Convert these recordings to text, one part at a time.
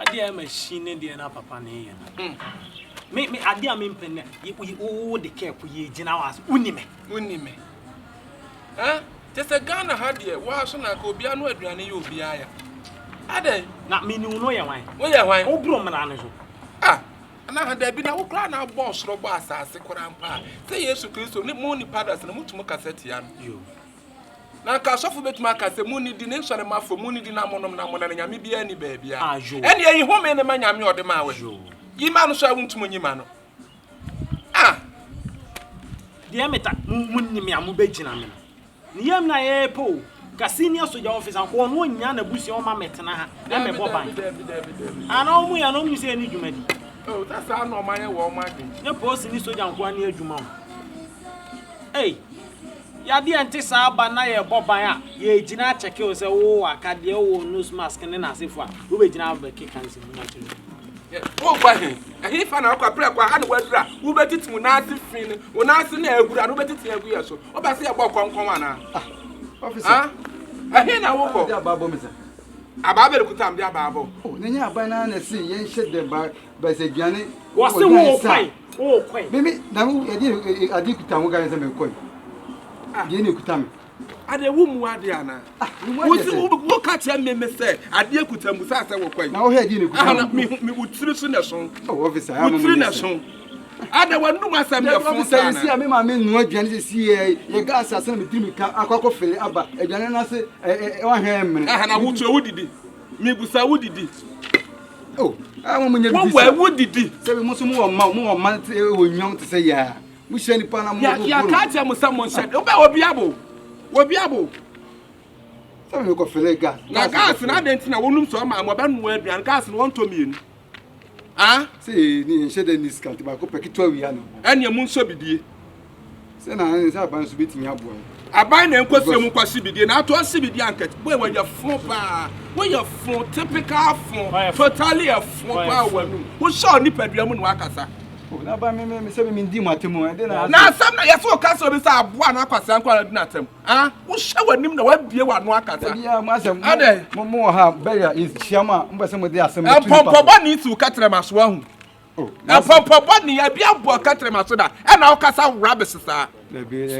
Adia machine de na papa ne ye. Me adia me mpene wo de care ku ye gina was unime. Just a Ghana had ye was na ko bia no aduane ye obi aya. Ade na me nu no ye wan. Wo ye wan? Wo bro mra ne so. Na hada bi na wo kra na boss ro bo asase korampa. Say Yesu Kristo ni mo ni padas na mutumu kaseti ya no. Na ka sofu betuma ka se muni di ne nsore mafo muni di na monom na mona nyame bia ni ba bia ene yi home ne ma nyame ode ma we yi ma no so awuntum nyima no dia meta munni me amu begina me ni yam na ye po ka senior soldier officer ko no nya na busi o ma metena ha na me boban ana o mu ya no mu se ni dwumadi that's how no ma ye wo ma de ne post ni soldier ko ani adwuma ya di ante sa ba na ye boban a ye gina cheke o se wo akade wo nose mask ne na asefo a wo be gina ba ke kan se mu na tiri wo gba he fa na kwa pre kwa ha ne wadura wo be titimu na ase fin wo na ase na agura no be titimu agu ye so wo ba se ye gbo konkon ana officer he na wo ko dia babo me se ababa le kutam dia babo ne nya abana na se ye hye de ba se duane wo se wo kwai mimi na wo adi kutam wo ga se me koi ye ni kutam ade wo mu ade ana wo si wo ka tia me se ade kutam bu sa wo kwai na wo he di ni kutam mi utiri so na so officer ya utiri na so ade wanu masam ya fon officer si me ma me nu aduane si ye gas asa me tiri ka akoko fele aba aduane na se wa he me na wo tu wo didi mi busa wo didi mo nya bi wo wo didi se me so mo ma te wo nwam te se ya mo hye ni pa na mo ya ka tia mo sam mo hye obi abo se me ko fele gas na gas na de ntina wonum so ma mo ba nu aduane gas no won to mienu se ni hye de ni skant ba ko pekito wi ya no ene mu nso bidie se na se aban so betinya abo aban na enkwose mu kwasi bidie na ato asibidie anket boy we ya fun pa we ya fun typical fun totally a fun pa wanu wo sho ni padua mu no akasa na ba me se me ndi matemu e de na sam na yeso kasa obi sa aboa na akwasa nkwa na atem wo hye wanim na wabie wano akasa ya ma asem mo ha beria is chiama mbese mo de asem tu pompo bani tu katre maso ahu pompo bani ya bia bo katre maso da e na okasa rabbis sa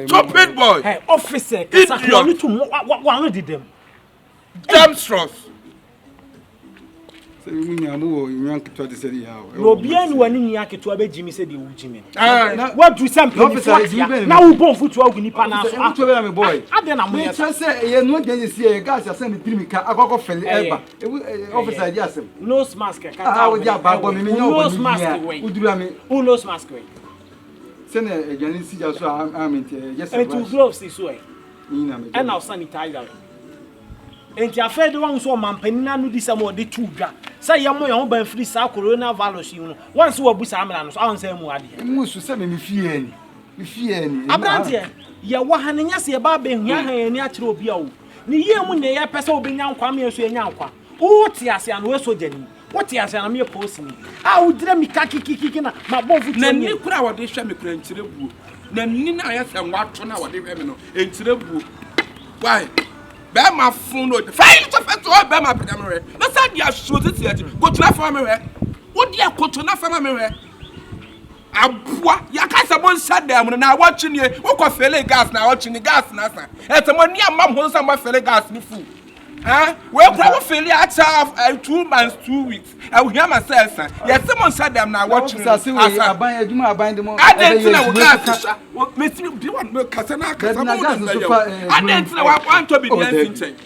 stupid boy hey officer kasa ko ni tu wa no didem damstrous se mi nya mo wo nyan kitwa de se ya no bia ni wani nya kitwa be jimi se de wu jimi what do some people na wo bon futu agu ni pa na so futu be me boy ade na mo ya se ye no de si ye gas asa me tiri mi ka akoko fele eba officer dia asem nose mask ka wo dia ba bo me nya wo ni udura me nose mask we se na ejani si ja so aminte yes and two gloves is way ni na me and now sanitizer enti afede wan so mampanina no di samo de tuga say yamo ye ho ban free sa corona virus you know once we busa amela no so an say mu ade mu su se me fie ni abrante ye wa hanenya se ba be hia han ni a kire obi a wo ni ye mu ne ye pese obenya nkwa me so enya nkwa wo ti ase an we so jani wo ti ase an me post ni wo dire mi kakikiki na ma bon futu na ni kura wo de hwe me kura nkire buo na ni na ye se nwato na wo de hwe me no nkire buo why be ma fun no fail to fet o be ma peda me re na sa dia so titi ati go tuna fa me re wo dia ko tuna fa me re abua ya ka se bon sadam na wa twini wo ko fele gas na wa twini gas na sa etemo ni amam ho sa ma fele gas ni fu we kura wo fele at 2 months 2 weeks I will hear myself sir yes mon sadam na wa twini asa aban aduma aban de mo adentina wo gas me ti bi wan me kasa na kasa mo adentina wa want to be the ensin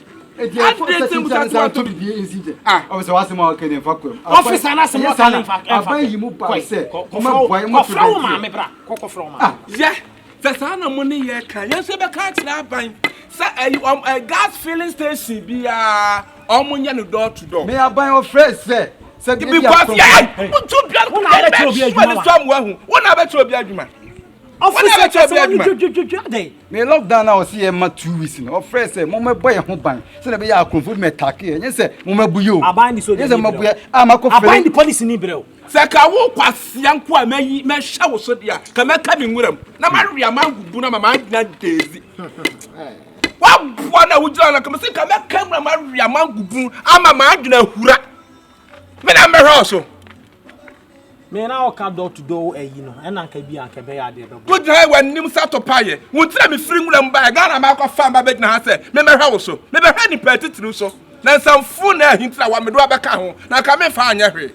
officer ma okay fa ko officer na se mo ka fa aban yi mu ba se ko fra ma me bra ko fra ma yeah sasa na mo ne ye kan ye se be ka tira aban sa gas filling station bia omunye no door to door me aban o fresh se because yeah to bia ko na be obi adwuma wona be to obi adwuma officer me lockdown now see ma 2 weeks no fresh se mo me boy ho ban se na be ya konfu me take ye se mo ma buyo aban ni so ye se ma buya ma ko fere aban di police ni breo se ka wo kwasia nko a me hwe wo so dia ka me ka bi nwuram na ma ria ma gubu na ma na dezi wa bua na wujira na ka me se ka me ka ma ria ma gubu ama ma adwena hura Me na me house. Me na o ka door to door eyi no. E na nka bi anka be ya de be. Wo dai wanim sato paye. Wo tira me firi ngura mba ga na ma kwa fa mba be na ha se. Me house. Me be ha ni petitru so. Na samfu na ahintira wa me do abeka ho. Na ka me fa anya hwe.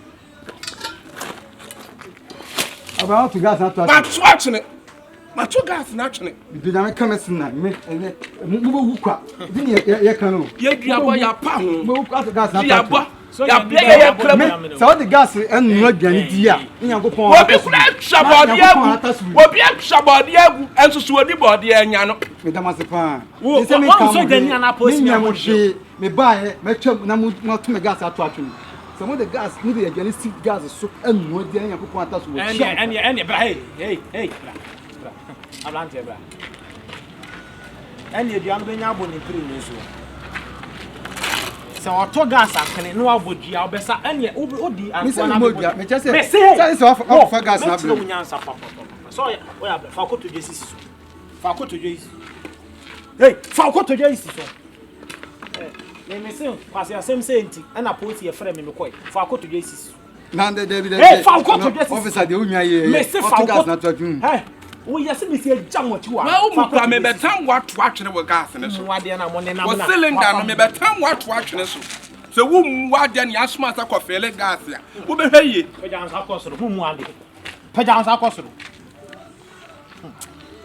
About to gas not to Watching it. My two gas naturally. did I come as na me move kwa ye kan no Ye duabo ya pa ho. move gas not Duabo. So Ya ya bia ye kram. so the gas and no aduane di a nyankopon Obi kura shabode agu. Obi shabode agu ensusu odi bode anya no. me damase pa Wo so gani ana post me mo me ba me twam na mo to me gas ato atwem some of the gas need the aduane stick gas so and no di nyankopon ataso wo and bra hey bra ablante bra and aduane be nya aboni piri ni so so auto gas akene no abodua obesa and odi anko na modua me chese say for gas na bro so oya fa ko to Jesus fa ko to Jesus hey fa ko to Jesus so me say kwase asem say enti na poti e frɛ me koi fa ko to Jesus na David hey fa ko to Jesus officer de onwa ye me say fa gas na to atwem hey wo yesi me say jam wati wa Ma umu kwa me betam watu atwene we gas ne so. wade na mo ne na Wo cylinder no me betam watu atwene so. Se wo mu wade ne asoma sa ko fele gas ya. Wo be hweye. pajan sa ko soro mu ade pajan sa ko soro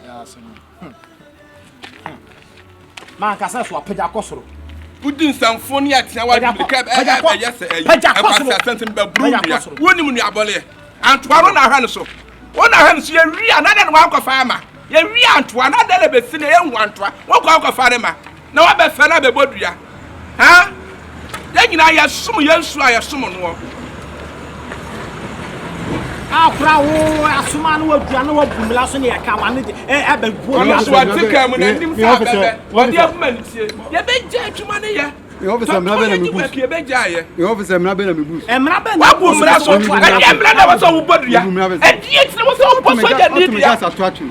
ya sema man ka sa so pajan ko soro Udin samfoni atia wa dubika yese ayi. Pajan Asante be bru ya. Wonim nu abole. Antwaro na hwa ne so. Wona hwa ne so ye wi anade ne wa nkɔfa ama. Ye wi antwa na de le be si ne ye hu antwa. Wo kɔ nkɔfa ne ma. Na wa be fe na be bodua. Ha? Ye nyina ye sum ye nsu a ye sum no. akra wo asuma no wadua na wabumla so ne yaka wane de e be buo Ono so atika mu na nim sa bebe. Wodi afuma ntie. Ye be gya atuma ne ye. me officer mra be na me boost Ye be gya ye. me officer mra be na me boost emra be Wa bu mra so. Emra na wo so wo bodua. E die tire wo so wo bo so ja ni dia.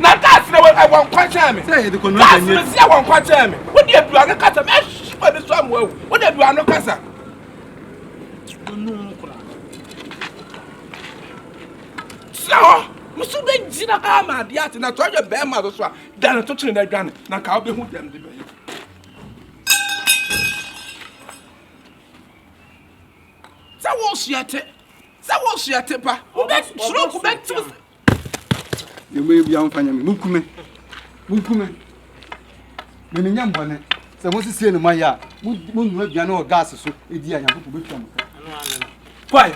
Na gas na wo kwa cha me. say the kono Gas me si wo kwa cha me. Wo di adua no kasa me shifa ni so amwo. Wo di adua no kasa. So, musu be jina ka ma dia ati na to je be ma so a. Dan to tire na adwane na ka obe hu dem de be. Sa wo siate pa. Wo be suro ku be tu. you may be amfanya me mukume me nyam bone say mo sisi no maya mo nu aduane o gas so edi anyankopon betwam Why?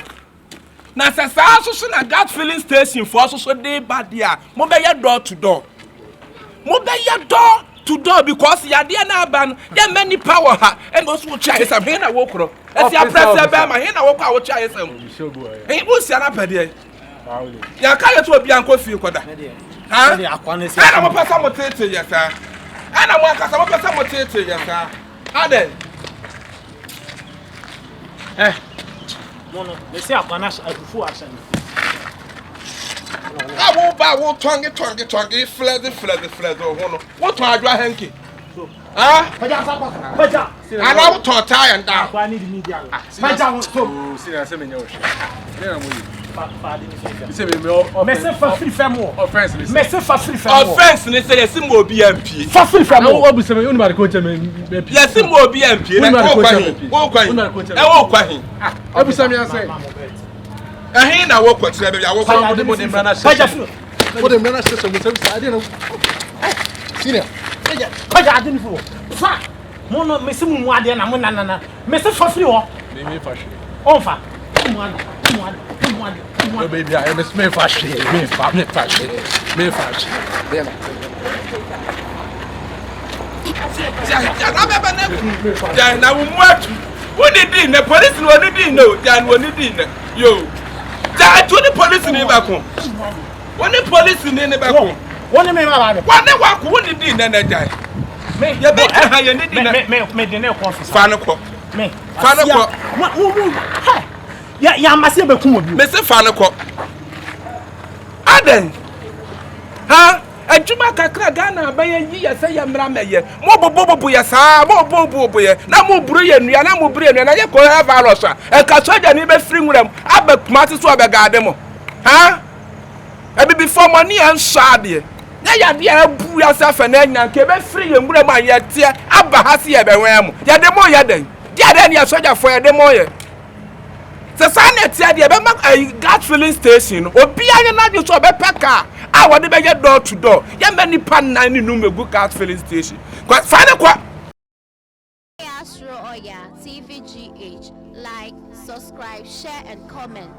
Na sa so na gas filling station for so dey bad dia. Mo be ye door to door. Mo be ye door to door because ya dia na ban ya many power ha and also try some here na wo kro. E sia press be ma here na wo kwa wo try some. Eh wo sia na pede. Ya ka ye to obi anko fie koda. Ha? Ana mo pesa mo tete ye sa. Ana mo akasa mo pesa mo tete ye sa. Ade. mono me say akwana afufu asan I won't buy one tongue, fled, or one. What are you hanky? Ah, pajan sa ko pajan and I will talk tie and down. akwa ni di media pajan so serious me nyo hwe. fa di ni Say me me say fa free famo offense me. me say fa free famo Offense, they say, yes, more BMP. fa free Na famo wo bu say me unu ba ko me. Yes, more BMP. Walk by him. Abu say me say. And he now walk with baby. I walk What the brana pajan What the brana say me say I didn't know. Senior. pajan adini fu fa mono me say mu ade na mo na me say fa free ho Me fa hwe. on fa mu ade No baby, I miss me fa hwe. Me fa hwe. Yeah, now what? What did the police no did no? Jan one did yo. That to the police in the back home. When the police in the back home. woni me ma ba de One they walk, what did na die? me You make her you need me de na confess Fanako. me Fanako. ha ya amase be kun obi Me say Fanako. Aden. Ha? adwuma kakra Ghana abaye yi yesa ye mra meye mo bobo yesa mo bobo ye na mo buru ye nua na mo buru ye nua na ye ko virus a ka soja ni be free nwuram abakumati so obegade mo ha ebi before money and shade na ya de abu ya safa na nya nke be free ye nwuram a ye tie aba ha se ye be wen mo ye de mo ye den dia de ne soja fo ye de mo ye se sanet ya de be ma gas filling station obi anya na de so be peka a wode be get door to door ya me nipa nan ni nu megu gas filling station kwa fa kwa Astro Oya TVGH, like, subscribe, share and comment.